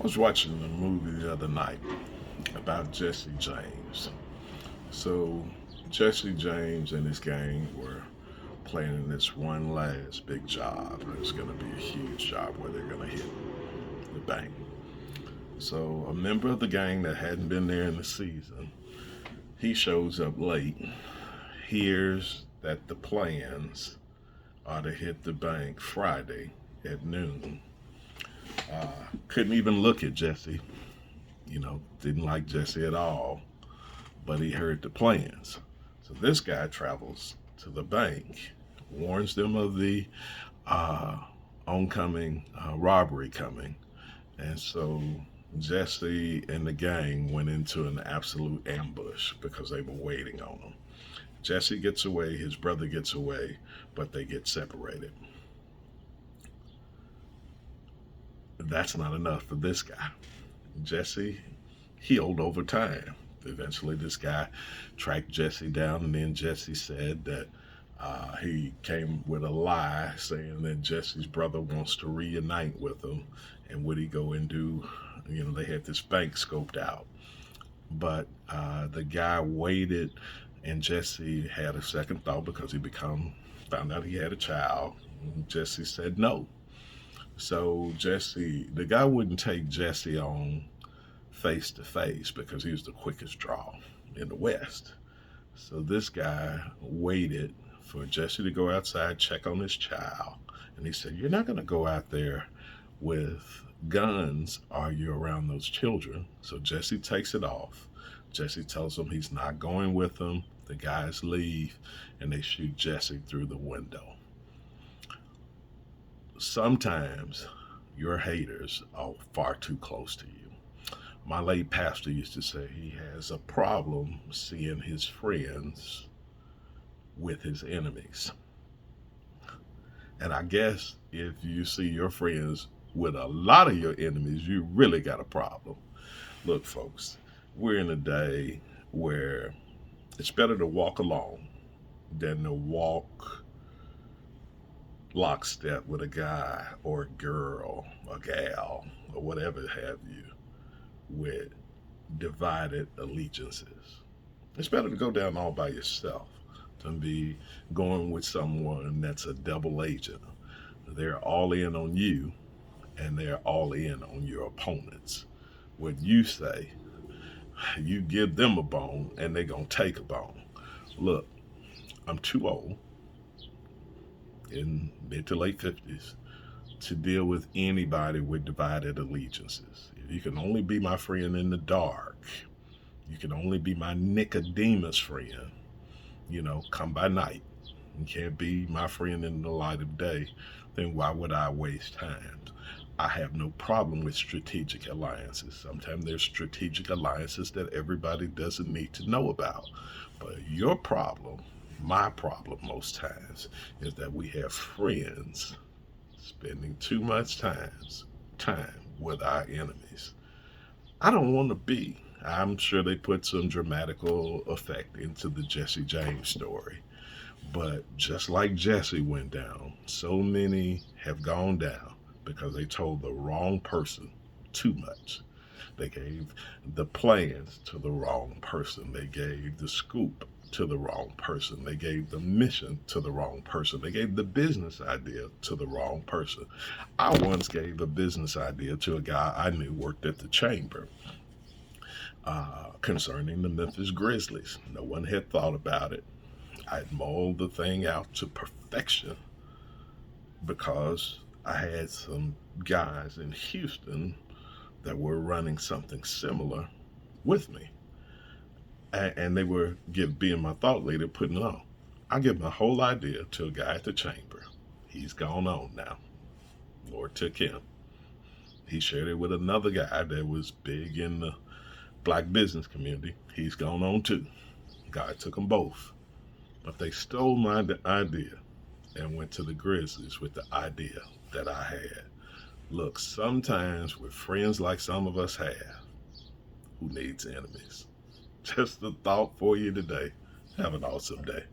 I was watching a movie the other night about Jesse James. So, Jesse James and his gang were planning this one last big job. It's going to be a huge job where they're going to hit the bank. So, a member of the gang that hadn't been there in the season, he shows up late, hears that the plans are to hit the bank Friday at noon. Couldn't even look at Jesse, didn't like Jesse at all, but he heard the plans. So this guy travels to the bank, warns them of the uh, oncoming robbery coming. And so Jesse and the gang went into an absolute ambush because they were waiting on him. Jesse gets away, his brother gets away, but they get separated. That's not enough for this guy. Jesse healed over time. Eventually, this guy tracked Jesse down, and then Jesse said that he came with a lie saying that Jesse's brother wants to reunite with him, and would he go and do, they had this bank scoped out. But the guy waited, and Jesse had a second thought because found out he had a child. Jesse said no. So the guy wouldn't take Jesse on face to face because he was the quickest draw in the West. So this guy waited for Jesse to go outside, check on his child. And he said, "You're not going to go out there with guns, are you, around those children?" So Jesse takes it off. Jesse tells him he's not going with them. The guys leave, and they shoot Jesse through the window. Sometimes your haters are far too close to you. My late pastor used to say he has a problem seeing his friends with his enemies. And I guess if you see your friends with a lot of your enemies, you really got a problem. Look, folks, we're in a day where it's better to walk alone than to walk lockstep with a guy or a girl, a gal, or whatever have you, with divided allegiances. It's better to go down all by yourself than be going with someone that's a double agent. They're all in on you, and they're all in on your opponents. What you say, you give them a bone, and they're going to take a bone. Look, I'm too old, in mid to late 50s, to deal with anybody with divided allegiances. If you can only be my friend in the dark, you can only be my Nicodemus friend, come by night. You can't be my friend in the light of day, then why would I waste time? I have no problem with strategic alliances. Sometimes there's strategic alliances that everybody doesn't need to know about. But your problem, my problem most times, is that we have friends spending too much time with our enemies. I don't want to be. I'm sure they put some dramatical effect into the Jesse James story. But just like Jesse went down, so many have gone down because they told the wrong person too much. They gave the plans to the wrong person. They gave the scoop to the wrong person. They gave the mission to the wrong person. They gave the business idea to the wrong person. I once gave a business idea to a guy I knew worked at the chamber concerning the Memphis Grizzlies. No one had thought about it. I'd mulled the thing out to perfection because I had some guys in Houston that were running something similar with me. And they were being my thought leader, putting it on. I give my whole idea to a guy at the chamber. He's gone on now. Lord took him. He shared it with another guy that was big in the black business community. He's gone on too. God took them both. But they stole my idea and went to the Grizzlies with the idea that I had. Look, sometimes with friends like some of us have, who needs enemies? Just a thought for you today. Have an awesome day.